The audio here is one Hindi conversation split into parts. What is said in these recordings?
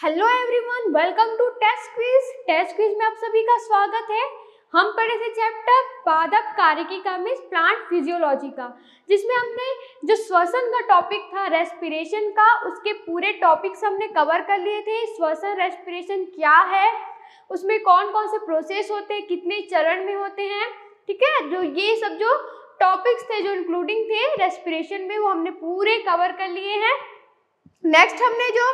Hello everyone, welcome to test quiz. Test quiz में आप सभी का स्वागत है। हम पढ़े थे चैप्टर पादप कार्यकी का मीन्स प्लांट फिजियोलॉजी का, जिसमें हमने जो श्वसन का टॉपिक था रेस्पिरेशन का, उसके पूरे टॉपिक्स हमने कवर कर लिए थे। श्वसन रेस्पिरेशन क्या है, उसमें कौन कौन से प्रोसेस होते हैं, कितने चरण में होते हैं, ठीक है। जो ये सब जो टॉपिक्स थे जो इंक्लूडिंग थे रेस्पिरेशन में, वो हमने पूरे कवर कर लिए हैं। नेक्स्ट हमने जो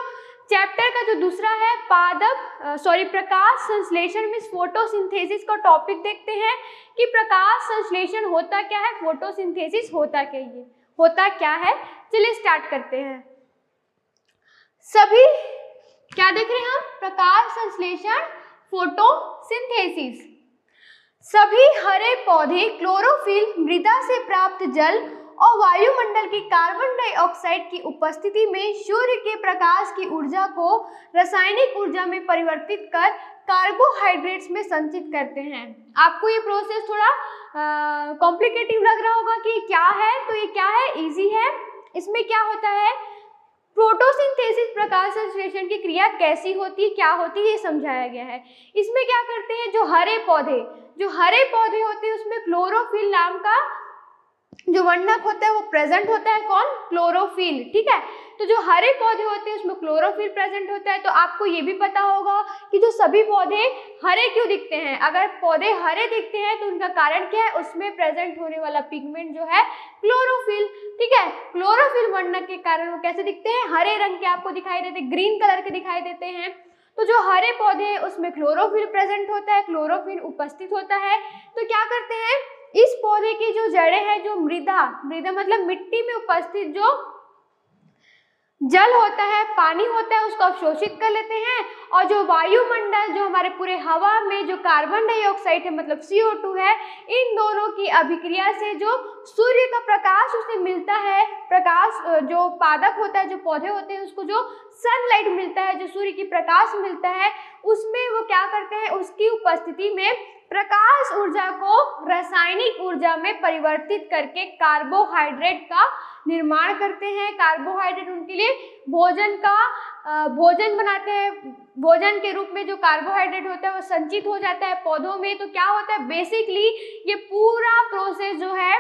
चैप्टर का जो दूसरा है प्रकाश संश्लेषण में फोटोसिंथेसिस का टॉपिक देखते हैं कि प्रकाश संश्लेषण होता क्या है, फोटोसिंथेसिस होता क्या है। चलिए स्टार्ट करते हैं। सभी क्या देख रहे हैं हम, प्रकाश संश्लेषण फोटोसिंथेसिस। सभी हरे पौधे क्लोरोफिल, मृदा से प्राप्त जल और वायुमंडल की कार्बन डाइऑक्साइड की उपस्थिति में सूर्य के प्रकाश की ऊर्जा को रासायनिक ऊर्जा में परिवर्तित कर कार्बोहाइड्रेट्स में संचित करते हैं। आपको ये प्रोसेस थोड़ा कॉम्प्लिकेटिव लग रहा होगा कि क्या है, तो ये क्या है, इजी है। इसमें क्या होता है, फोटोसिंथेसिस प्रकाश संश्लेषण की क्रिया कैसी होती है, क्या होती है, ये समझाया गया है। इसमें क्या करते हैं, जो हरे पौधे होते हैं उसमें क्लोरोफिल नाम का जो वर्णक होता है वो प्रेजेंट होता है। कौन, क्लोरोफिल, ठीक है। तो जो हरे पौधे होते हैं उसमें क्लोरोफिल प्रेजेंट होता है। तो आपको ये भी पता होगा कि जो सभी पौधे हरे क्यों दिखते हैं। अगर पौधे हरे दिखते हैं तो उनका कारण क्या है, उसमें प्रेजेंट होने वाला पिगमेंट जो है क्लोरोफिल, ठीक है। क्लोरोफिल वर्णक के कारण वो कैसे दिखते हैं, हरे रंग के आपको दिखाई देते, ग्रीन कलर के दिखाई देते हैं। तो जो हरे पौधे हैं उसमें क्लोरोफिल प्रेजेंट होता है, क्लोरोफिल उपस्थित होता है। तो क्या करते हैं, इस पौधे की जो जड़ें हैं, जो मृदा मतलब मिट्टी में उपस्थित जो जल होता है, पानी होता है, उसको अवशोषित कर लेते हैं। और जो वायुमंडल, जो हमारे पूरे हवा में जो कार्बन डाइऑक्साइड है मतलब CO2 है, इन दोनों की अभिक्रिया से जो सूर्य का प्रकाश उसे मिलता है, प्रकाश जो पादप होता है, जो पौधे होते हैं, उसको जो सनलाइट मिलता है, जो सूर्य की प्रकाश मिलता है, उसमें वो क्या करते हैं, उसकी उपस्थिति में प्रकाश ऊर्जा को रासायनिक ऊर्जा में परिवर्तित करके कार्बोहाइड्रेट का निर्माण करते हैं। कार्बोहाइड्रेट उनके लिए भोजन बनाते हैं। भोजन के रूप में जो कार्बोहाइड्रेट होता है वो संचित हो जाता है पौधों में। तो क्या होता है, बेसिकली ये पूरा प्रोसेस जो है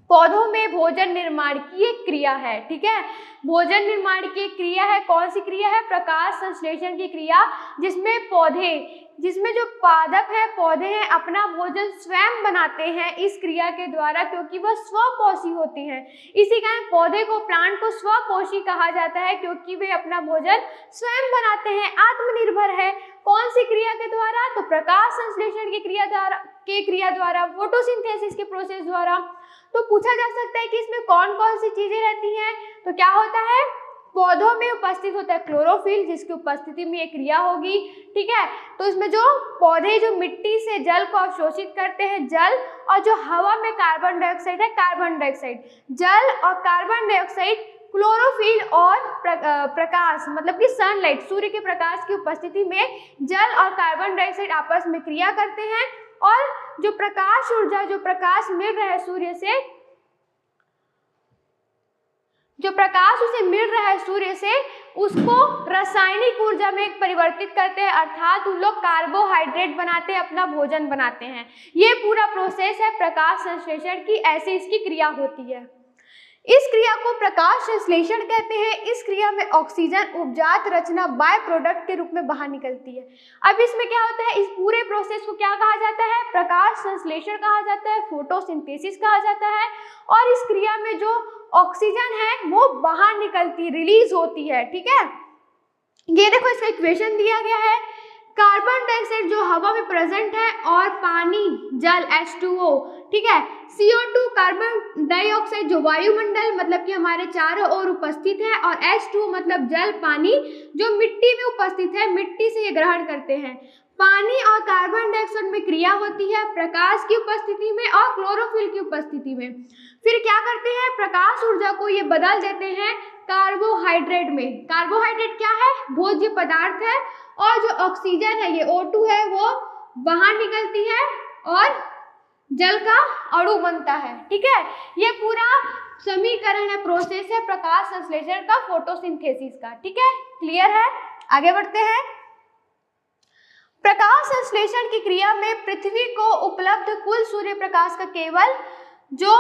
पौधों में भोजन निर्माण की एक क्रिया है, ठीक है। भोजन निर्माण की एक क्रिया है, कौन सी क्रिया है, प्रकाश संश्लेषण की क्रिया, जिसमें जो पादप है, पौधे हैं, अपना भोजन स्वयं बनाते हैं इस क्रिया के द्वारा, क्योंकि वह स्वपोषी होती हैं। इसी कारण पौधे को, प्लांट को स्वपोषी कहा जाता है, क्योंकि वे अपना भोजन स्वयं बनाते हैं, आत्मनिर्भर है। कौन सी क्रिया के द्वारा, तो प्रकाश संश्लेषण की क्रिया द्वारा, फोटोसिंथेसिस के प्रोसेस द्वारा। तो पूछा जा सकता है कि इसमें कौन कौन सी चीजें रहती हैं, तो क्या होता है, पौधों में उपस्थित होता है क्लोरोफिल, जिसकी उपस्थिति में एक क्रिया होगी, ठीक है। तो इसमें जो पौधे जो मिट्टी से जल को अवशोषित करते हैं, जल, और जो हवा में कार्बन डाइऑक्साइड है, कार्बन डाइऑक्साइड, जल और कार्बन डाइऑक्साइड, क्लोरोफिल और प्रकाश मतलब कि सनलाइट, सूर्य के प्रकाश की उपस्थिति में जल और कार्बन डाइऑक्साइड आपस में क्रिया करते हैं। और जो प्रकाश ऊर्जा, जो प्रकाश मिल रहा है सूर्य से, जो प्रकाश उसे मिल रहा है सूर्य से, उसको रासायनिक ऊर्जा में परिवर्तित करते हैं, अर्थात उन लोग कार्बोहाइड्रेट बनाते हैं, अपना भोजन बनाते हैं। ये पूरा प्रोसेस है प्रकाश संश्लेषण की, ऐसे इसकी क्रिया होती है। इस क्रिया को प्रकाश संश्लेषण कहते हैं। इस क्रिया में ऑक्सीजन उपजात रचना बाय प्रोडक्ट के रूप में बाहर निकलती है। अब इसमें क्या होता है, इस पूरे प्रोसेस को क्या कहा जाता है, प्रकाश संश्लेषण कहा जाता है, फोटोसिंथेसिस कहा जाता है। और इस क्रिया में जो ऑक्सीजन है वो बाहर निकलती, रिलीज होती है, ठीक है। ये देखो, इसका इक्वेशन दिया गया है, कार्बन डाइऑक्साइड जो हवा में प्रेजेंट है और पानी, जल H2O, ठीक है, CO2 कार्बन डाइऑक्साइड जो वायुमंडल मतलब कि हमारे चारों ओर उपस्थित है, और H2O मतलब जल, पानी जो मिट्टी में उपस्थित है, मिट्टी से ये ग्रहण करते हैं। पानी और कार्बन डाइऑक्साइड में क्रिया होती है प्रकाश की उपस्थिति में और क्लोरोफिल की उपस्थिति में। फिर क्या करते हैं, प्रकाश ऊर्जा को ये बदल देते हैं कार्बोहाइड्रेट में। कार्बोहाइड्रेट क्या है, भोज्य पदार्थ है, और जो ऑक्सीजन है, ये O2 है, वो बाहर निकलती है और जल का अणु बनता है, ठीक है। ये पूरा समीकरण है, प्रोसेस है प्रकाश संश्लेषण का, फोटोसिंथेसिस का, ठीक है, क्लियर है। आगे बढ़ते हैं। प्रकाश संश्लेषण की क्रिया में पृथ्वी को उपलब्ध कुल सूर्य प्रकाश का केवल जो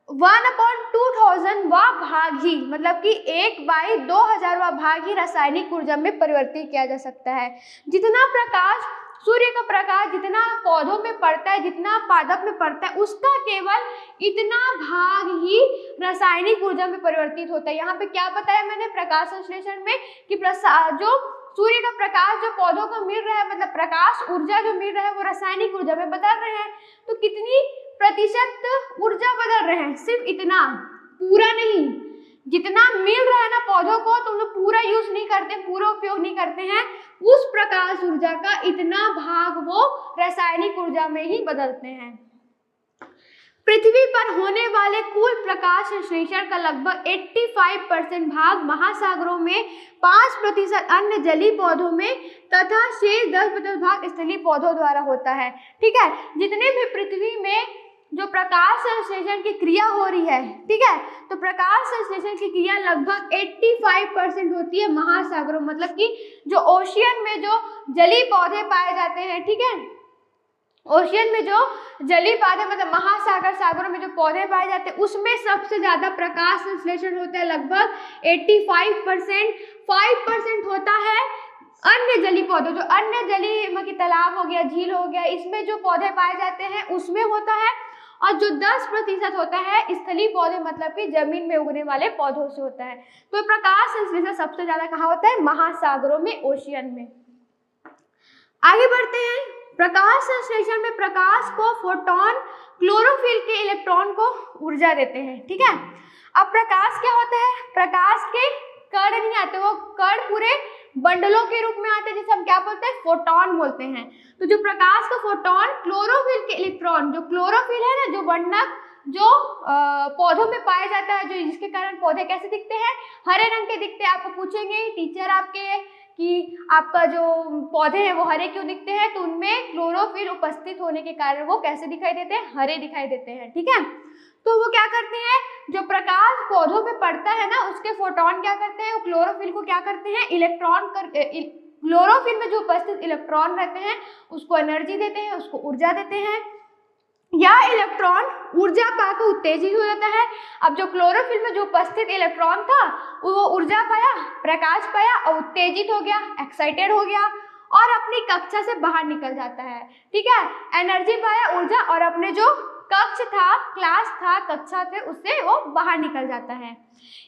1/2000वां भाग ही, मतलब कि 1/2000वां भाग ही रासायनिक ऊर्जा में परिवर्तित किया जा सकता है। जितना प्रकाश, सूर्य का प्रकाश जितना पौधों में पड़ता है, जितना पादप में पड़ता है, उसका केवल इतना भाग ही रासायनिक ऊर्जा में परिवर्तित होता है। यहाँ पे क्या बताया मैंने प्रकाश संश्लेषण में कि जो सूर्य का प्रकाश जो पौधों को मिल रहा है, मतलब प्रकाश ऊर्जा जो मिल रहा है वो रासायनिक ऊर्जा में बदल रहे हैं। तो कितनी प्रतिशत ऊर्जा बदल रहे हैं? सिर्फ इतना, पूरा नहीं। जितना मिल रहा है ना पौधों को, तुम लोग पूरा यूज नहीं करते, पूरा उपयोग नहीं करते हैं, उस प्रकाश ऊर्जा का इतना भाग वो रासायनिक ऊर्जा में ही बदलते हैं। पृथ्वी पर होने वाले कुल प्रकाश संश्लेषण का लगभग 85% भाग महासागरों में, 5% अन्य जलीय पौधों में तथा शेष 10% भाग स्थलीय पौधों द्वारा होता है। ठीक है, जितने भी पृथ्वी में जो प्रकाश संश्लेषण की क्रिया हो रही है, ठीक है, तो प्रकाश संश्लेषण की क्रिया लगभग 85% होती है महासागरों, मतलब कि जो ओशियन में जो जलीय पौधे पाए जाते हैं, ठीक है, ओशियन में जो जलीय पौधे मतलब महासागर, सागरों में जो पौधे पाए जाते हैं उसमें सबसे ज्यादा प्रकाश संश्लेषण होता है, लगभग 85%। 5% होता है अन्य जलीय पौधे, जो अन्य जलीय मतलब तालाब हो गया, झील हो गया, इसमें जो पौधे पाए जाते हैं उसमें होता है। और जो 10% होता है स्थलीय पौधे, मतलब कि जमीन में उगने वाले पौधों से होता है। तो प्रकाश संश्लेषण सबसे ज्यादा कहाँ होता है? महासागरों में, ओशियन में। आगे बढ़ते हैं। प्रकाश संश्लेषण में प्रकाश को फोटोन क्लोरोफिल के इलेक्ट्रॉन को ऊर्जा देते हैं। ठीक है, अब प्रकाश क्या होता है? प्रकाश के कण नहीं आते, वो कण पूरे बंडलों के रूप में आते हैं, जिसे हम क्या बोलते हैं? फोटोन बोलते हैं। तो जो प्रकाश का फोटोन क्लोरोफिल के इलेक्ट्रॉन, जो क्लोरोफिल है ना, जो वर्णक जो पौधों में पाया जाता है, जो जिसके कारण पौधे कैसे दिखते हैं? हरे रंग के दिखते हैं। आपको पूछेंगे टीचर आपके कि आपका जो पौधे हैं वो हरे क्यों दिखते हैं, तो उनमें क्लोरोफिल उपस्थित होने के कारण वो कैसे दिखाई देते हैं? हरे दिखाई देते हैं। ठीक है, तो वो क्या करते हैं? जो प्रकाश पौधों पे पड़ता है ना, उसके फोटोन क्या करते हैं? वो क्लोरोफिल को क्या करते हैं? क्लोरोफिल में जो उपस्थित इलेक्ट्रॉन रहते हैं उसको एनर्जी देते हैं, उसको ऊर्जा देते हैं, या इलेक्ट्रॉन ऊर्जा पाकर उत्तेजित हो जाता है। अब जो क्लोरोफिल में जो उपस्थित इलेक्ट्रॉन था वो ऊर्जा पाया, प्रकाश पाया और उत्तेजित हो गया, एक्साइटेड हो गया और अपनी कक्षा से बाहर निकल जाता है। ठीक है, एनर्जी पाया, ऊर्जा, और अपने जो कक्ष था, क्लास था, कक्षा थे, उससे वो बाहर निकल जाता है।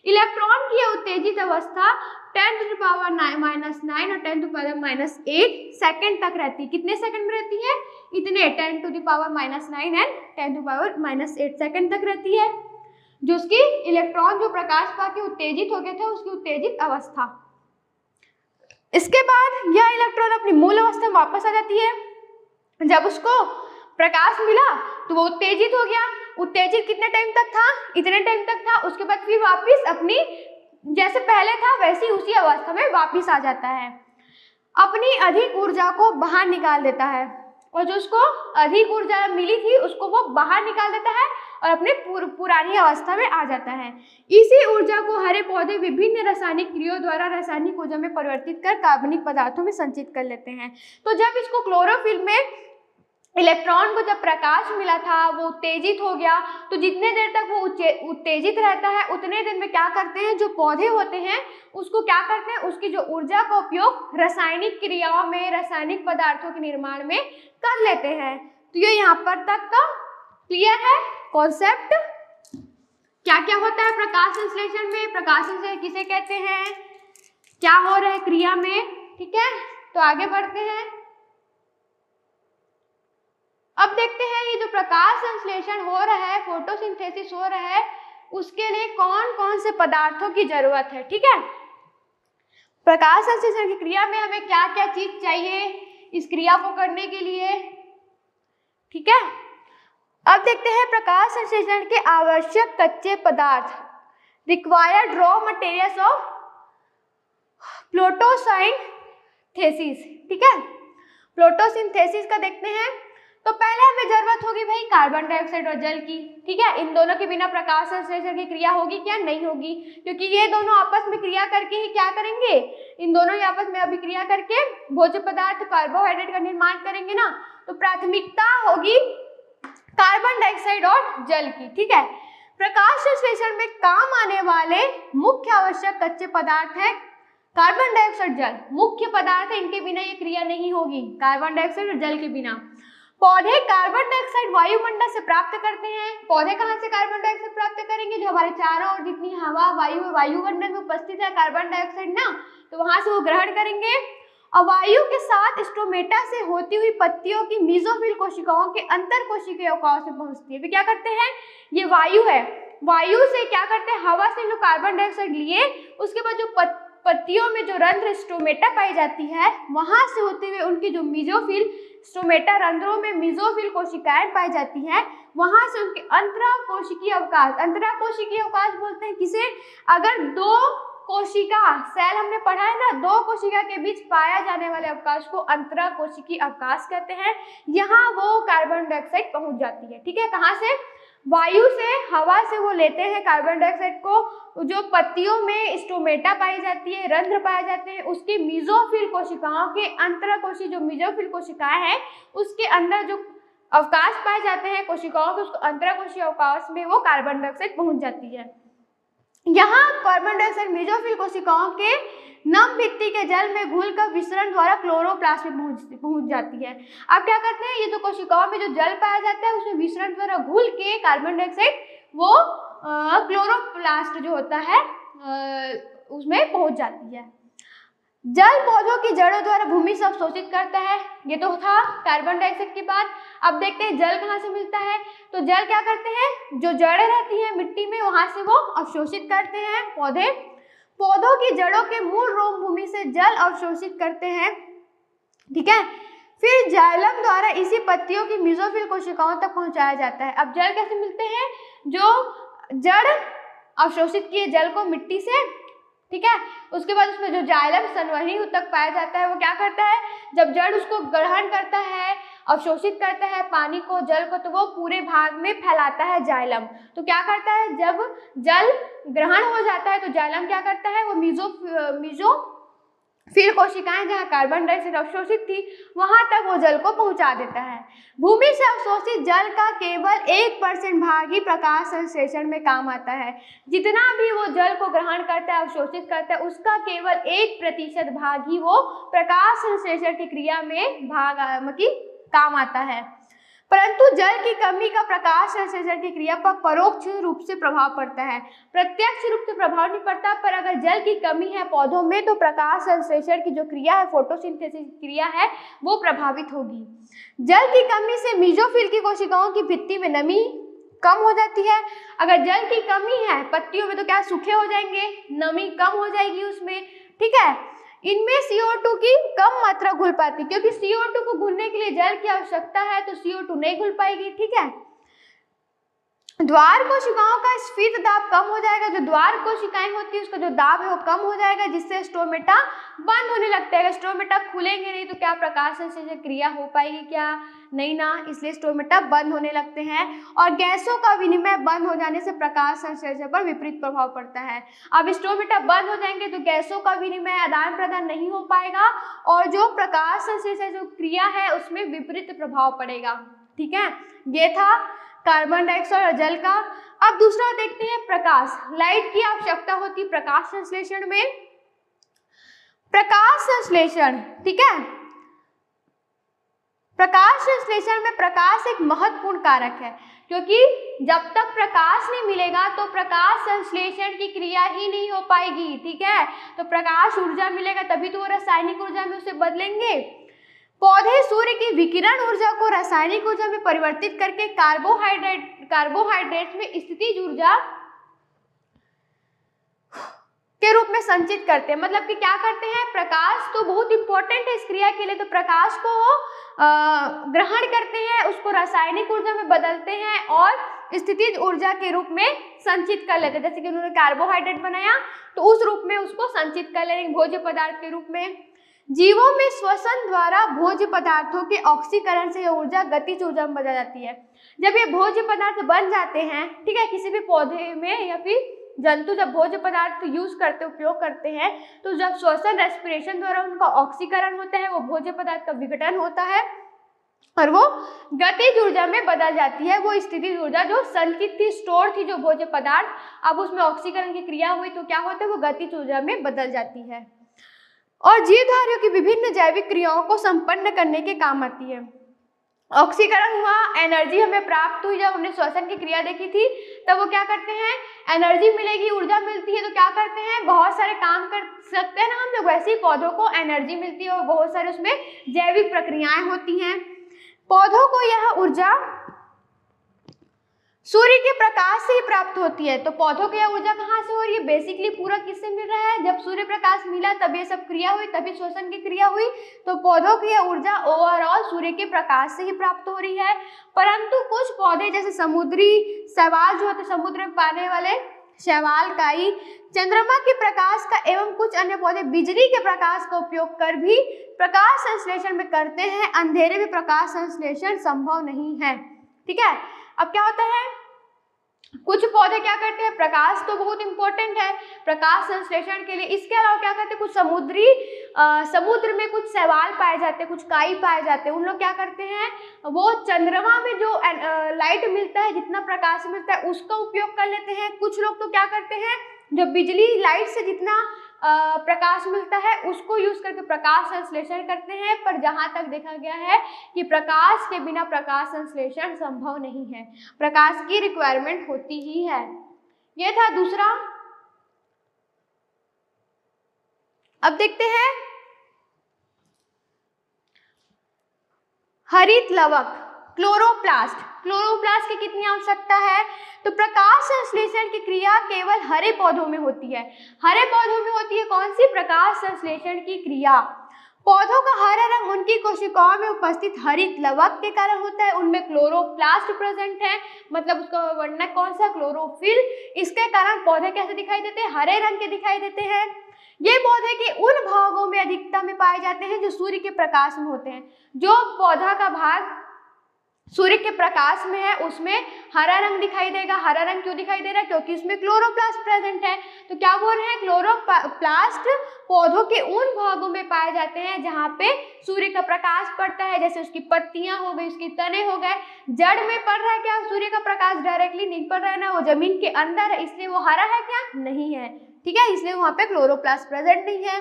इलेक्ट्रॉन की उत्तेजित अवस्था 10⁻⁹ और 10⁻⁸ सेकंड तक रहती है। कितने सेकंड में रहती है? इतने 10⁻⁹ एंड 10⁻⁸ सेकंड तक रहती है, जो उसकी इलेक्ट्रॉन जो प्रकाश पाके उत्तेजित हो गए थे उसकी उत्तेजित अवस्था। इसके बाद यह इलेक्ट्रॉन अपनी मूल अवस्था में वापस आ जाती है। जब उसको प्रकाश मिला तो वो उत्तेजित हो गया। उत्तेजित कितने टाइम तक था? इतने टाइम तक था। उसके बाद फिर वापस अपनी जैसे पहले था वैसी उसी अवस्था में वापस आ जाता है, अपनी अधिक ऊर्जा को बाहर निकाल देता है, और जो उसको अधिक ऊर्जा मिली थी उसको वो बाहर निकाल देता है और अपने पुरानी अवस्था में आ जाता है। इसी ऊर्जा को हरे पौधे विभिन्न रासायनिक क्रियाओं द्वारा रासायनिक ऊर्जा में परिवर्तित कर कार्बनिक पदार्थों में संचित कर लेते हैं। तो जब इसको क्लोरोफिल में इलेक्ट्रॉन को जब प्रकाश मिला था वो उत्तेजित हो गया, तो जितने देर तक वो उत्तेजित रहता है उतने देर में क्या करते हैं? जो पौधे होते हैं उसको क्या करते हैं? उसकी जो ऊर्जा का उपयोग रासायनिक क्रियाओं में, रासायनिक पदार्थों के निर्माण में कर लेते हैं। तो ये यहाँ पर तक का क्लियर है कॉन्सेप्ट। क्या क्या होता है प्रकाश संश्लेषण में? प्रकाश संश्लेषण किसे कहते हैं? क्या हो रहा है क्रिया में? ठीक है, तो आगे बढ़ते हैं। अब देखते हैं ये जो प्रकाश संश्लेषण हो रहा है, फोटोसिंथेसिस हो रहा है, उसके लिए कौन कौन से पदार्थों की जरूरत है। ठीक है, प्रकाश संश्लेषण की क्रिया में हमें क्या क्या चीज चाहिए इस क्रिया को करने के लिए। ठीक है, अब देखते हैं प्रकाश संश्लेषण के आवश्यक कच्चे पदार्थ, required raw materials of photosynthesis. ठीक है, फोटोसिंथेसिस का देखते हैं। तो पहले हमें जरूरत होगी भाई कार्बन डाइऑक्साइड और जल की, ठीक है। इन दोनों के बिना प्रकाश संश्लेषण की क्रिया होगी क्या? नहीं होगी, क्योंकि ये दोनों आपस में क्रिया करके ही क्या करेंगे, इन दोनों ही आपस में अभिक्रिया करके भोज्य पदार्थ कार्बोहाइड्रेट का निर्माण करेंगे ना। तो प्राथमिकता होगी कार्बन डाइऑक्साइड और जल की, ठीक है। प्रकाश संश्लेषण में काम आने वाले मुख्य आवश्यक कच्चे पदार्थ है कार्बन डाइऑक्साइड, जल मुख्य पदार्थ है, इनके बिना ये क्रिया नहीं होगी, कार्बन डाइऑक्साइड और जल के बिना। पौधे कार्बन डाइऑक्साइड वायुमंडल से प्राप्त करते हैं। पौधे कहाँ से कार्बन डाइऑक्साइड प्राप्त करेंगे? जो हमारे चारों ओर जितनी हवा वायु वायुमंडल में उपस्थित है कार्बन डाइऑक्साइड ना, तो वहां से वो ग्रहण करेंगे। और वायु के साथ स्टोमेटा से होती हुई पत्तियों की मेसोफिल कोशिकाओं के अंतर कोशिकीय अवकाश में पहुंचती है। वे क्या करते हैं? ये वायु है, वायु से क्या करते हैं, हवा से जो कार्बन डाइऑक्साइड लिए, उसके बाद जो पत्तियों में जो रंध्र स्टोमेटा पाई जाती है, वहां से होते हुए उनकी जो मेसोफिल स्टोमेटा रंध्रों में मेसोफिल कोशिकाएं पाई जाती हैं, वहां से उनके अंतराकोशिकीय अवकाश, अंतराकोशिकीय अवकाश बोलते हैं किसे? अगर दो कोशिका सेल हमने पढ़ा है ना, दो कोशिका के बीच पाया जाने वाले अवकाश को अंतराकोशिकीय अवकाश कहते हैं। यहाँ वो कार्बन डाइऑक्साइड पहुंच जाती है, ठीक है। कहाँ से? वायु से, हवा से वो लेते हैं कार्बन डाइऑक्साइड को, जो पत्तियों में स्टोमेटा पाई जाती है, रंध्र पाए जाते हैं, उसकी मेसोफिल कोशिकाओं के अंतराकोशी जो मेसोफिल कोशिकाएं हैं उसके अंदर जो अवकाश पाए जाते हैं कोशिकाओं के, उसको अंतराकोशीय अवकाश में वो कार्बन डाइऑक्साइड पहुंच जाती है। यहाँ कार्बन डाइऑक्साइड मेसोफिल कोशिकाओं के नम भित्ति के जल में घुलकर विसरण द्वारा क्लोरोप्लास्ट में पहुंच जाती है। अब क्या करते हैं, ये जो कोशिकाओं में जो जल पाया जाता है उसमें विसरण द्वारा घुल के कार्बन डाइऑक्साइड वो क्लोरोप्लास्ट जो होता है उसमें पहुंच जाती है। जल पौधों की जड़ों द्वारा भूमि से अवशोषित करता है, ये तो था कार्बन डाइऑक्साइड के बाद। अब देखते हैं जल कहाँ से मिलता है। तो जल क्या करते हैं, जो जड़ें रहती हैं मिट्टी में वहां से वो अवशोषित करते हैं पौधे। पौधों की जड़ों के मूल रोम भूमि से जल अवशोषित करते हैं, ठीक है। फिर जाइलम द्वारा इसी पत्तियों की मेसोफिल कोशिकाओं तक पहुंचाया जाता है। अब जल कैसे मिलते हैं? जो जड़ अवशोषित किए जल को मिट्टी से, ठीक है, उसके बाद उसमें जो जाइलम संवहनी तक पाया जाता है, वो क्या करता है, जब जड़ उसको ग्रहण करता है, अवशोषित करता है पानी को, जल को, तो वो पूरे भाग में फैलाता है जाइलम। तो क्या करता है, जब जल ग्रहण हो जाता है तो जाइलम क्या करता है, वो मेसोफिल कोशिकाएं जहाँ कार्बन डाइऑक्साइड अवशोषित थी वहां तक वो जल को पहुंचा देता है। भूमि से अवशोषित जल का केवल 1% भाग ही प्रकाश संश्लेषण में काम आता है। जितना भी वो जल को ग्रहण करता है, अवशोषित करता है, उसका केवल 1% भाग ही वो प्रकाश संश्लेषण की क्रिया में काम आता है। परंतु जल की कमी का प्रकाश संश्लेषण की क्रिया पर परोक्ष रूप से प्रभाव पड़ता है, प्रत्यक्ष रूप से प्रभाव नहीं पड़ता। पर अगर जल की कमी है पौधों में तो प्रकाश संश्लेषण की जो क्रिया है, फोटोसिंथेसिस क्रिया है, वो प्रभावित होगी। जल की कमी से मेसोफिल की कोशिकाओं की भित्ति में नमी कम हो जाती है। अगर जल की कमी है पत्तियों में तो क्या सूखे हो जाएंगे, नमी कम हो जाएगी उसमें, ठीक है। इनमें CO2 की कम मात्रा घुल पाती, क्योंकि CO2 को घुलने के लिए जल की आवश्यकता है, तो CO2 नहीं घुल पाएगी, ठीक है। द्वार कोशिकाओं का स्फीत दाब कम हो जाएगा, जो द्वार कोशिकाएं होती है उसका जो दाब है वो कम हो जाएगा, जिससे स्टोमेटा बंद होने लगता है। स्टोमेटा खुलेंगे नहीं तो क्या प्रकाश संश्लेषण क्रिया हो पाएगी, क्या नहीं ना, इसलिए स्टोमेटा बंद होने लगते हैं। और गैसों का विनिमय बंद हो जाने से प्रकाश संश्लेषण पर विपरीत प्रभाव पड़ता है। अब स्टोमेटा बंद हो जाएंगे तो गैसों का विनिमय आदान प्रदान नहीं हो पाएगा और जो प्रकाश संश्लेषण जो क्रिया है उसमें विपरीत प्रभाव पड़ेगा, ठीक है। ये था कार्बन डाइऑक्साइड और जल का। अब दूसरा देखते हैं प्रकाश, लाइट की आवश्यकता होती है प्रकाश संश्लेषण में। प्रकाश संश्लेषण, ठीक है, प्रकाश संश्लेषण में प्रकाश एक महत्वपूर्ण कारक है, क्योंकि जब तक प्रकाश नहीं मिलेगा तो प्रकाश संश्लेषण की क्रिया ही नहीं हो पाएगी, ठीक है। तो प्रकाश ऊर्जा मिलेगा तभी तो वो रासायनिक ऊर्जा में उसे बदलेंगे। पौधे सूर्य की विकिरण ऊर्जा को रासायनिक ऊर्जा में परिवर्तित करके कार्बोहाइड्रेट में स्थितिज ऊर्जा के रूप में संचित करते हैं। मतलब कि क्या करते हैं, प्रकाश तो बहुत इंपॉर्टेंट है इस क्रिया के लिए, तो प्रकाश को ग्रहण करते हैं, उसको रासायनिक ऊर्जा में बदलते हैं और स्थितिज ऊर्जा के रूप में संचित कर लेते हैं। जैसे कि उन्होंने कार्बोहाइड्रेट बनाया तो उस रूप में उसको संचित कर लेंगे भोज्य पदार्थ के रूप में। जीवों में श्वसन द्वारा भोज्य पदार्थों के ऑक्सीकरण से यह ऊर्जा गतिज ऊर्जा में बदल जाती है। जब ये भोज्य पदार्थ बन जाते हैं, ठीक है, किसी भी पौधे में या फिर जंतु जब भोज्य पदार्थ यूज करते उपयोग करते हैं, तो जब श्वसन रेस्पिरेशन द्वारा उनका ऑक्सीकरण होता है, वो भोज्य पदार्थ का विघटन होता है और वो गतिज ऊर्जा में बदल जाती है। वो स्थितिज ऊर्जा जो संचित थी, स्टोर थी जो भोज्य पदार्थ, अब उसमें ऑक्सीकरण की क्रिया हुई तो क्या होता है, वो गतिज ऊर्जा में बदल जाती है और जीवधारियों की विभिन्न जैविक क्रियाओं को संपन्न करने के काम आती है। ऑक्सीकरण हुआ, एनर्जी हमें प्राप्त हुई। जब हमने श्वसन की क्रिया देखी थी तब वो क्या करते हैं, एनर्जी मिलेगी, ऊर्जा मिलती है तो क्या करते हैं, बहुत सारे काम कर सकते हैं ना हम लोग। वैसे ही पौधों को एनर्जी मिलती है और बहुत सारे उसमें जैविक प्रक्रियाएं होती हैं। पौधों को यह ऊर्जा सूर्य के प्रकाश से ही प्राप्त होती है। तो पौधों को यह ऊर्जा कहाँ से हो रही है, बेसिकली पूरा किससे मिल रहा है, जब सूर्य प्रकाश मिला तब ये सब क्रिया हुई, तभी श्वसन की क्रिया हुई। तो पौधों की यह ऊर्जा ओवरऑल सूर्य के प्रकाश से ही प्राप्त हो रही है। परंतु कुछ पौधे जैसे समुद्री शैवाल जो होते, समुद्र में पाने वाले शैवाल, काई, चंद्रमा के प्रकाश का एवं कुछ अन्य पौधे बिजली के प्रकाश का उपयोग कर भी प्रकाश संश्लेषण में करते हैं। अंधेरे में प्रकाश संश्लेषण संभव नहीं है। ठीक है, अब क्या होता है, कुछ पौधे क्या करते हैं, प्रकाश तो बहुत इंपॉर्टेंट है प्रकाश संश्लेषण के लिए, इसके अलावा क्या करते हैं, कुछ समुद्र में कुछ शैवाल पाए जाते हैं, कुछ काई पाए जाते हैं, उन लोग क्या करते हैं, वो चंद्रमा में जो लाइट मिलता है, जितना प्रकाश मिलता है उसका उपयोग कर लेते हैं। कुछ लोग तो क्या करते हैं, जब बिजली लाइट से जितना प्रकाश मिलता है उसको यूज करके प्रकाश संश्लेषण करते हैं। पर जहां तक देखा गया है कि प्रकाश के बिना प्रकाश संश्लेषण संभव नहीं है, प्रकाश की रिक्वायरमेंट होती ही है। यह था दूसरा। अब देखते हैं हरित लवक, क्लोरोप्लास्ट। क्लोरोप्लास्ट की कितनी आवश्यकता है, तो प्रकाश संश्लेषण की क्रिया केवल हरे पौधों में होती है। हरे पौधों में होती है कौन सी, प्रकाश संश्लेषण की क्रिया। पौधों का हरा रंग उनकी कोशिकाओं में उपस्थित हरित लवक के कारण होता है, उनमें क्लोरोप्लास्ट प्रेजेंट है, मतलब उसका वर्णक कौन सा, क्लोरोफिल। इसके कारण पौधे कैसे दिखाई देते हैं, हरे रंग के दिखाई देते हैं। ये पौधे के उन भागों में अधिकता में पाए जाते हैं जो सूर्य के प्रकाश में होते हैं। जो पौधा का भाग सूर्य के प्रकाश में है उसमें हरा रंग दिखाई देगा। हरा रंग क्यों दिखाई दे रहा है, क्योंकि इसमें क्लोरोप्लास्ट प्रेजेंट है। तो क्या बोल रहे हैं, क्लोरोप्लास्ट पौधों के उन भागों में पाए जाते हैं जहाँ पे सूर्य का प्रकाश पड़ता है, जैसे उसकी पत्तियां हो गई, उसके तने हो गए। जड़ में पड़ रहा है क्या, सूर्य का प्रकाश डायरेक्टली नहीं पड़ रहा है ना, वो जमीन के अंदर है, इसलिए वो हरा है क्या, नहीं है। ठीक है, इसलिए वहाँ पे क्लोरोप्लास्ट प्रेजेंट नहीं है।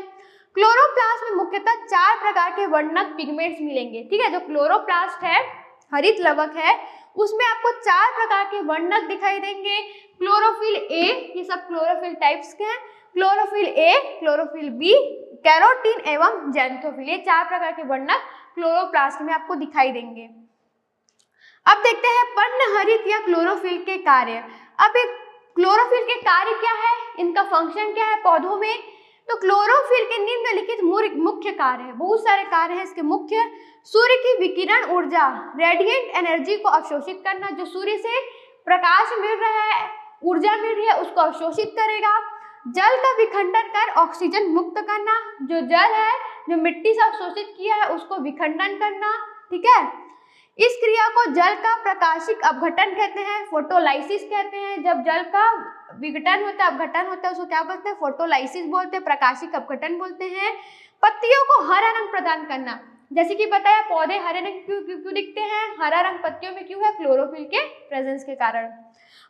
क्लोरोप्लास्ट में मुख्यतः 4 प्रकार के वर्णक पिगमेंट्स मिलेंगे। ठीक है, जो क्लोरोप्लास्ट है, हरित लवक है, उसमें आपको 4 प्रकार के वर्णक दिखाई देंगे। क्लोरोफिल ए, ये सब क्लोरोफिल टाइप्स के हैं, chlorophyll A, chlorophyll B, carotene एवं जैंथोफिल, ये 4 प्रकार के वर्णक क्लोरोप्लास्ट में आपको दिखाई देंगे। अब देखते हैं पर्णहरित या क्लोरोफिल के कार्य। अब एक क्लोरोफिल के कार्य क्या है, इनका फंक्शन क्या है पौधों में, तो क्लोरोफिल के निम्नलिखित मुख्य कार्य है, बहुत सारे कार्य हैं इसके मुख्य। सूर्य की विकिरण ऊर्जा, रेडिएंट एनर्जी को अवशोषित करना, जो सूर्य से प्रकाश मिल रहा है, ऊर्जा मिल रही है, उसको अवशोषित करेगा। जल का विखंडन कर ऑक्सीजन मुक्त करना, जो जल है जो मिट्टी से अवशोषित किया है उसको विखंडन करना। ठीक है, इस क्रिया को जल का प्रकाशिक अपघटन कहते हैं, फोटोलाइसिस कहते हैं। जब जल का विघटन होता है, अपघटन होता है, उसको क्या बोलते हैं, फोटोलाइसिस बोलते हैं, प्रकाशिक अपघटन बोलते हैं। पत्तियों को हरा रंग प्रदान करना, जैसे कि बताया पौधे हरे रंग क्यों दिखते हैं, हरा रंग पत्तियों में क्यों है, क्लोरोफिल के प्रेजेंस के कारण।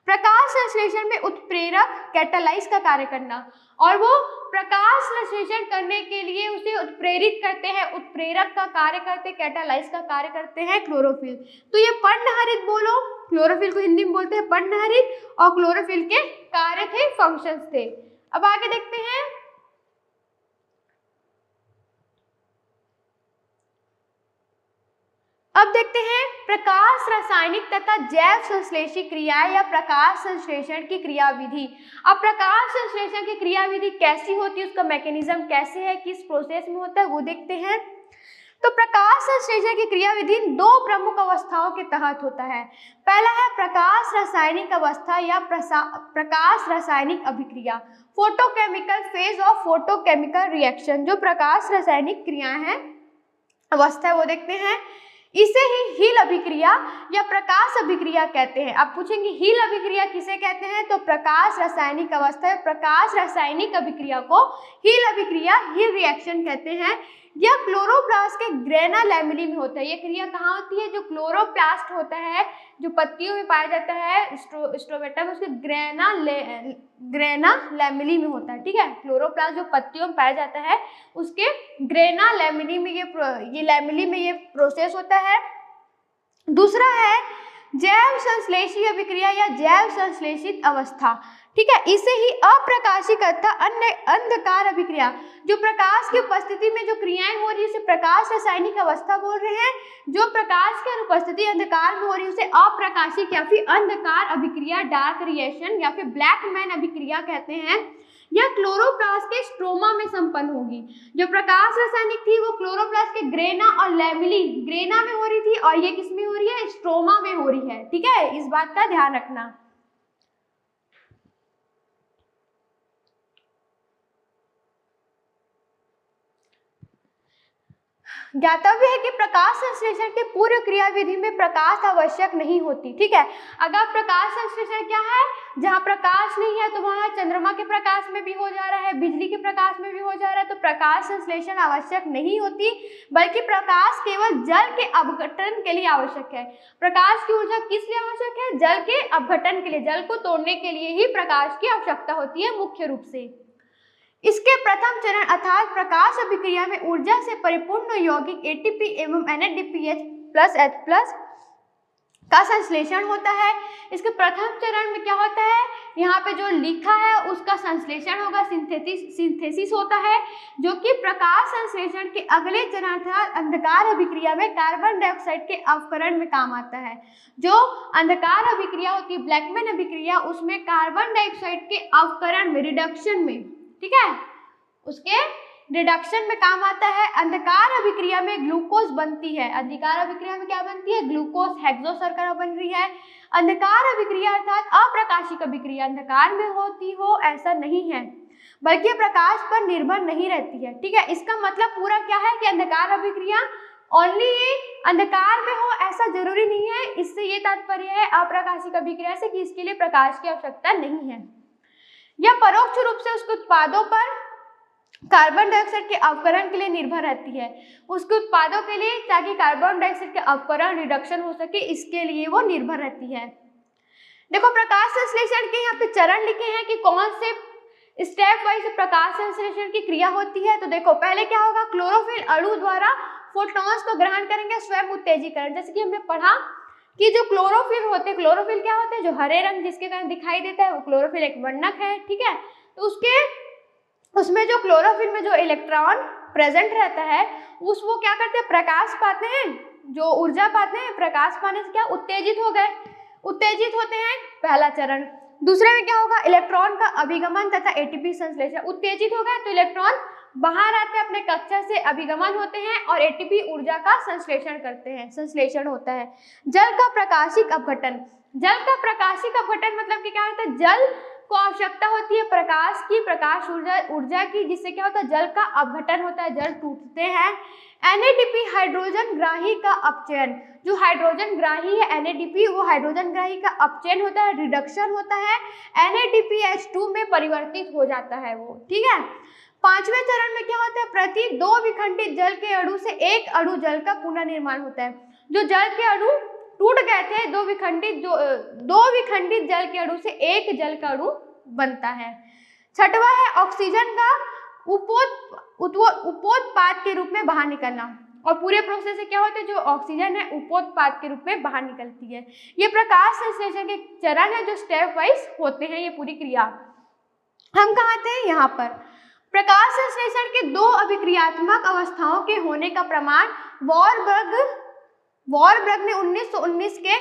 प्रकाश संश्लेषण में उत्प्रेरक कैटालाइज का कार्य करना, और वो प्रकाश संश्लेषण करने के लिए उसे उत्प्रेरित करते हैं, उत्प्रेरक का कार्य करते, कैटालाइज का कार्य करते हैं क्लोरोफिल। तो ये पर्णहरित बोलो, क्लोरोफिल को हिंदी में बोलते हैं पर्णहरित, और क्लोरोफिल के कार्य थे, फंक्शंस थे। अब आगे देखते हैं अब देखते हैं प्रकाश रासायनिक तथा जैव संश्लेषी क्रियाएं या प्रकाश संश्लेषण की क्रियाविधि। अब प्रकाश संश्लेषण की क्रियाविधि कैसी होती है, उसका मैकेनिज्म कैसे है, किस प्रोसेस में होता है, वो देखते हैं। तो प्रकाश संश्लेषण की क्रियाविधि दो प्रमुख अवस्थाओं के तहत होता है। पहला है प्रकाश रासायनिक अवस्था या प्रकाश रासायनिक अभिक्रिया, photochemical phase of photochemical reaction. जो प्रकाश रासायनिक क्रियाएं हैं अवस्था है वो देखते हैं। इसे ही हील अभिक्रिया या प्रकाश अभिक्रिया कहते हैं। आप पूछेंगे हील अभिक्रिया किसे कहते हैं, तो प्रकाश रासायनिक अवस्था, प्रकाश रासायनिक अभिक्रिया को हील अभिक्रिया, हील रिएक्शन कहते हैं। यह क्लोरोप्लास्ट के ग्रेना लैमेली में होता है। ये क्रिया कहाँ होती है, जो क्लोरोप्लास्ट होता है जो पत्तियों में पाया जाता है स्ट्रोमेटा में, उसके ग्रेना लैमेली में होता है। ठीक है, क्लोरोप्लास्ट जो पत्तियों में पाया जाता है उसके ग्रेना लैमेली में ये लैमेली में ये प्रोसेस होता है। दूसरा है जैव संश्लेषी अभिक्रिया या जैव संश्लेषित अवस्था। ठीक है, इसे ही अप्रकाशिक अर्थात अन्य अंधकार अभिक्रिया, जो प्रकाश की उपस्थिति में जो क्रियाएं हो रही है उसे प्रकाश रासायनिक अवस्था बोल रहे हैं। जो प्रकाश की अनुपस्थिति अंधकार में हो रही है उसे अप्रकाशिक या फिर अंधकार अभिक्रिया, डार्क रिएक्शन या फिर ब्लैक मैन अभिक्रिया कहते हैं। यह क्लोरोप्लास्ट के स्ट्रोमा में संपन्न होगी। जो प्रकाश रासायनिक थी वो क्लोरोप्लास्ट के ग्रेना और लैमेली, ग्रेना में हो रही थी और ये किस में हो रही है, स्ट्रोमा में हो रही है। ठीक है, इस बात का ध्यान रखना। ज्ञातव्य है कि प्रकाश संश्लेषण के पूर्व क्रियाविधि में प्रकाश आवश्यक नहीं होती। ठीक है, अगर प्रकाश संश्लेषण क्या है, जहाँ प्रकाश नहीं है तो वहाँ चंद्रमा के प्रकाश में भी हो जा रहा है, बिजली के प्रकाश में भी हो जा रहा है, तो प्रकाश संश्लेषण आवश्यक नहीं होती, बल्कि प्रकाश केवल जल के अपघटन के लिए आवश्यक है। प्रकाश की ऊर्जा किस लिए आवश्यक है, जल के अपघटन के लिए, जल को तोड़ने के लिए ही प्रकाश की आवश्यकता होती है मुख्य रूप से। इसके प्रथम चरण अर्थात प्रकाश अभिक्रिया में ऊर्जा से परिपूर्ण यौगिक एटीपी एवं NADPH+H+ का संश्लेषण होता है। इसके प्रथम चरण में क्या होता है, यहाँ पे जो लिखा है उसका संश्लेषण होगा, सिंथेसिस होता है, जो कि प्रकाश संश्लेषण के अगले चरण अर्थात अंधकार अभिक्रिया में कार्बन डाइऑक्साइड के अवकरण में काम आता है। जो अंधकार अभिक्रिया होती है, ब्लैकमैन अभिक्रिया, उसमें कार्बन डाइऑक्साइड के अवकरण में, रिडक्शन में, ठीक है, उसके रिडक्शन में काम आता है। अंधकार अभिक्रिया में ग्लूकोज बनती है। अंधकार अभिक्रिया में क्या बनती है, ग्लूकोज, हेक्सोशर्करा बन रही है। अंधकार अभिक्रिया अर्थात अप्रकाशिक अभिक्रिया, अंधकार में होती हो ऐसा नहीं है, बल्कि प्रकाश पर निर्भर नहीं रहती है। ठीक है, इसका मतलब पूरा क्या है कि अंधकार अभिक्रिया ओनली अंधकार में हो ऐसा जरूरी नहीं है। इससे ये तात्पर्य है अप्रकाशिक अभिक्रिया से कि इसके लिए प्रकाश की आवश्यकता नहीं है। यह परोक्ष रूप से उसके उत्पादों पर कार्बन डाइऑक्साइड के अवकरण के लिए निर्भर रहती है। उसके उत्पादों के लिए, ताकि कार्बन डाइऑक्साइड के अवकरण, रिडक्शन हो सके, इसके लिए वो निर्भर रहती है। देखो, प्रकाश संश्लेषण के यहाँ पे चरण लिखे हैं कि कौन से स्टेप वाइज प्रकाश संश्लेषण की क्रिया होती है। तो देखो, पहले क्या होगा, क्लोरोफिल अणु द्वारा फोटॉन्स को ग्रहण करेंगे, स्वयं उत्तेजीकरण। जैसे कि हमने पढ़ा कि जो क्लोरोफिल होते हैं, क्लोरोफिल क्या होते हैं, जो हरे रंग जिसके कारण दिखाई देता है वो क्लोरोफिल एक वर्णक है। ठीक है, तो उसमें जो क्लोरोफिल में जो इलेक्ट्रॉन प्रेजेंट रहता है वो क्या करते हैं, प्रकाश पाते हैं, जो ऊर्जा पाते हैं, प्रकाश पाने से क्या उत्तेजित हो गए, उत्तेजित होते हैं, पहला चरण। दूसरे में क्या होगा, इलेक्ट्रॉन का अभिगमन तथा एटीपी संश्लेषण। उत्तेजित हो गए तो इलेक्ट्रॉन बाहर आते हैं, अपने कक्षा से अभिगमन होते हैं और एटीपी ऊर्जा का संश्लेषण करते हैं, संश्लेषण होता है। जल का प्रकाशिक अपघटन। जल का प्रकाशिक अपघटन मतलब कि क्या होता है, जल को आवश्यकता होती है प्रकाश की, प्रकाश ऊर्जा की, जिससे क्या होता है, जल का अपघटन होता है, जल टूटते हैं। NADP हाइड्रोजन ग्राही का अपचयन। जो हाइड्रोजन ग्राही है NADP, वो हाइड्रोजन ग्राही का अपचयन होता है, रिडक्शन होता है, NADPH2 में परिवर्तित हो जाता है वो। ठीक है, पांचवें चरण में क्या होता है, प्रति 2 विखंडित जल के अणु से एक अणु जल का पुनर्निर्माण होता है। जो जल के अणु टूट गए थे, दो विखंडित जल के अणु से एक जल का अणु बनता है। छठवां है ऑक्सीजन का उपोत्पाद के रूप में बाहर निकलना। और पूरे प्रोसेस से क्या होता है, जो ऑक्सीजन है उपोत्पाद के रूप में बाहर निकलती है। ये प्रकाश संश्लेषण के चरण है जो स्टेप वाइज होते हैं। ये पूरी क्रिया हम कहाँ थे, यहाँ पर। प्रकाश संश्लेषण के दो अभिक्रियात्मक अवस्थाओं के होने का प्रमाण वॉरबर्ग ने 1919 के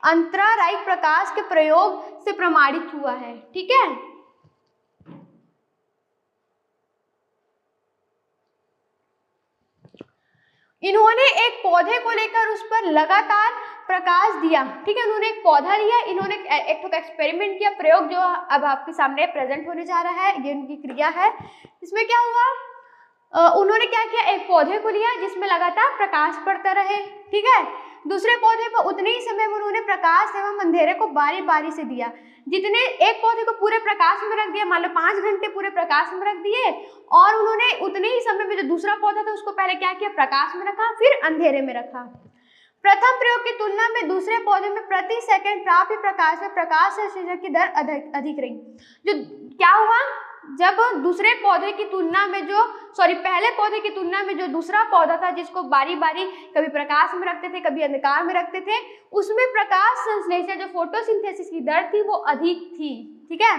अंतरारायिक प्रकाश के प्रयोग से प्रमाणित हुआ है। ठीक है, इन्होंने एक पौधे को लेकर उस पर लगातार प्रकाश दिया, ठीक है। उन्होंने एक पौधा लिया, इन्होंने एक एक्सपेरिमेंट किया, प्रयोग जो अब आपके सामने प्रेजेंट होने जा रहा है, ये उनकी क्रिया है। इसमें क्या हुआ, उन्होंने क्या किया, एक पौधे को लिया जिसमें लगातार प्रकाश पड़ता रहे, ठीक है। दूसरे पौधे पर उतने ही समय में उन्होंने प्रकाश एवं अंधेरे को बारी बारी से दिया। जितने एक पौधे को पूरे प्रकाश में रख दिया, मान लो 5 घंटे पूरे प्रकाश में रख दिए, और उन्होंने उतने ही समय में जो दूसरा पौधा था उसको पहले क्या किया, प्रकाश में रखा, फिर अंधेरे में रखा। प्रथम प्रयोग की तुलना में दूसरे पौधे में प्रति सेकंड प्राप्त प्रकाश में प्रकाश संश्लेषण की दर अधिक रही। जो क्या हुआ, जब दूसरे पौधे की तुलना में पहले पौधे की तुलना में जो दूसरा पौधा था जिसको बारी बारी कभी प्रकाश में रखते थे कभी अंधकार में रखते थे, उसमें प्रकाश संश्लेषण जो फोटोसिंथेसिस की दर थी वो अधिक थी, ठीक है।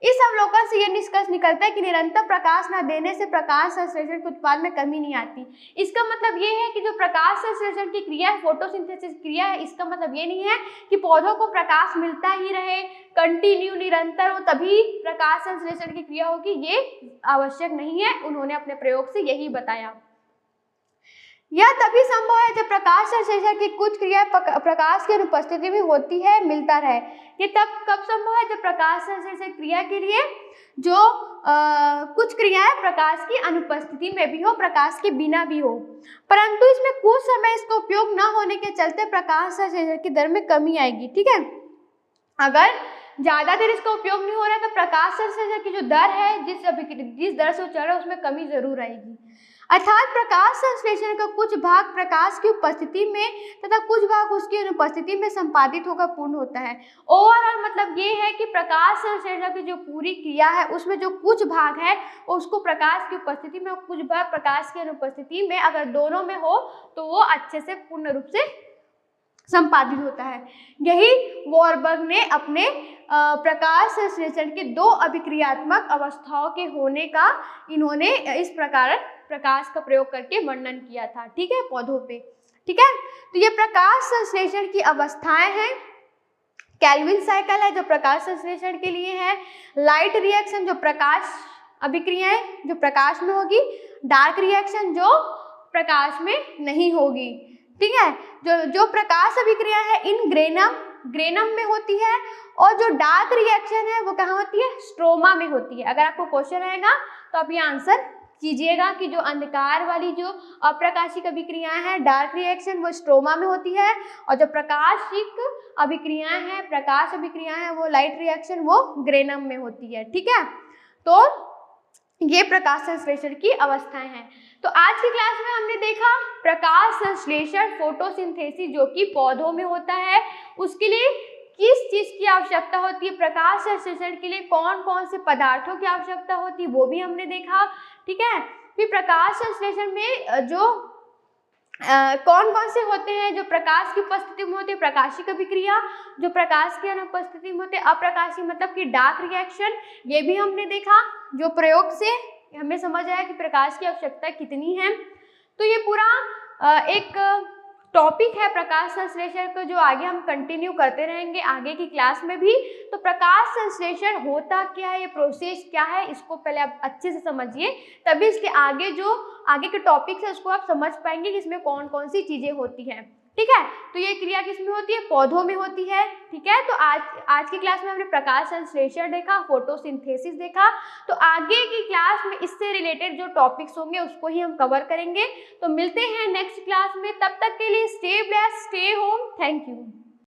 इस अवलोकन से यह निष्कर्ष निकलता है कि निरंतर प्रकाश न देने से प्रकाश संश्लेषण के उत्पाद में कमी नहीं आती। इसका मतलब ये है कि जो प्रकाश संश्लेषण की क्रिया है, फोटोसिंथेसिस क्रिया है, इसका मतलब ये नहीं है कि पौधों को प्रकाश मिलता ही रहे, कंटिन्यू निरंतर हो तभी प्रकाश संश्लेषण की क्रिया होगी, ये आवश्यक नहीं है। उन्होंने अपने प्रयोग से यही बताया। यह तभी संभव है जब प्रकाश संश्लेषण की कुछ क्रियाएं प्रकाश की अनुपस्थिति में होती है, मिलता रहे। ये तब कब संभव है, जब प्रकाश संश्लेषण क्रिया के लिए जो कुछ क्रियाएं प्रकाश की अनुपस्थिति में भी हो, प्रकाश के बिना भी हो, परंतु इसमें कुछ समय इसका उपयोग न होने के चलते प्रकाश संश्लेषण की दर में कमी आएगी, ठीक है। अगर ज्यादा देर इसका उपयोग नहीं हो रहा है तो प्रकाश संश्लेषण की जो दर है, जिस दर से वो चल रहा है उसमें कमी जरूर आएगी। अर्थात प्रकाश संश्लेषण का कुछ भाग प्रकाश की उपस्थिति में तथा कुछ भाग उसकी अनुपस्थिति में संपादित होकर पूर्ण होता है। ओवरऑल मतलब ये है कि प्रकाश संश्लेषण की जो पूरी क्रिया है उसमें जो कुछ भाग है उसको प्रकाश की उपस्थिति में और कुछ भाग प्रकाश की अनुपस्थिति में, अगर दोनों में हो तो वो अच्छे से पूर्ण रूप से संपादित होता है। यही वॉरबर्ग ने अपने प्रकाश संश्लेषण के 2 अभिक्रियात्मक अवस्थाओं के होने का इन्होंने इस प्रकार प्रकाश का प्रयोग करके वर्णन किया था, ठीक है, पौधों पे, ठीक है। तो ये प्रकाश संश्लेषण की अवस्थाएं हैं। केल्विन साइकिल है जो प्रकाश संश्लेषण के लिए है, लाइट रिएक्शन जो प्रकाश अभिक्रियाएं जो प्रकाश में होगी, डार्क रिएक्शन जो प्रकाश में नहीं होगी, ठीक है। जो प्रकाश अभिक्रिया है इन ग्रेनम में होती है, और जो डार्क रिएक्शन है वो कहाँ होती है, स्ट्रोमा में होती है। अगर आपको क्वेश्चन आएगा तो आप ये आंसर कीजिएगा कि जो अंधकार वाली जो अप्रकाशिक अभिक्रियाएं हैं, डार्क रिएक्शन, वो स्ट्रोमा में होती है, और जो प्रकाशिक अभिक्रियाएं हैं, प्रकाश अभिक्रियाएं हैं, वो लाइट रिएक्शन वो ग्रेनम में होती है, ठीक है। तो ये प्रकाश संश्लेषण की अवस्थाएं हैं। तो आज की क्लास में हमने देखा प्रकाश संश्लेषण फोटोसिंथेसिस जो कि पौधों में होता है, उसके लिए किस चीज की आवश्यकता होती है, प्रकाश संश्लेषण के लिए कौन कौन से पदार्थों की आवश्यकता होती है वो भी हमने देखा, ठीक है। फिर प्रकाश संश्लेषण में जो कौन कौन से होते हैं, जो प्रकाश की उपस्थिति में होते हैं प्रकाशिक अभिक्रिया, जो प्रकाश की अनुपस्थिति में होते हैं अप्रकाशिक मतलब कि डार्क रिएक्शन, ये भी हमने देखा। जो प्रयोग से हमें समझ आया कि प्रकाश की आवश्यकता कितनी है। तो ये पूरा एक टॉपिक है प्रकाश संश्लेषण को, जो आगे हम कंटिन्यू करते रहेंगे आगे की क्लास में भी। तो प्रकाश संश्लेषण होता क्या है, ये प्रोसेस क्या है, इसको पहले आप अच्छे से समझिए, तभी इसके आगे जो आगे के टॉपिक है उसको आप समझ पाएंगे कि इसमें कौन कौन सी चीजें होती हैं, ठीक है। तो ये क्रिया किसमें होती है, पौधों में होती है, ठीक है। तो आज की क्लास में हमने प्रकाश संश्लेषण देखा, फोटोसिंथेसिस देखा। तो आगे की क्लास में इससे रिलेटेड जो टॉपिक्स होंगे उसको ही हम कवर करेंगे। तो मिलते हैं नेक्स्ट क्लास में, तब तक के लिए stay blessed, stay home, thank you.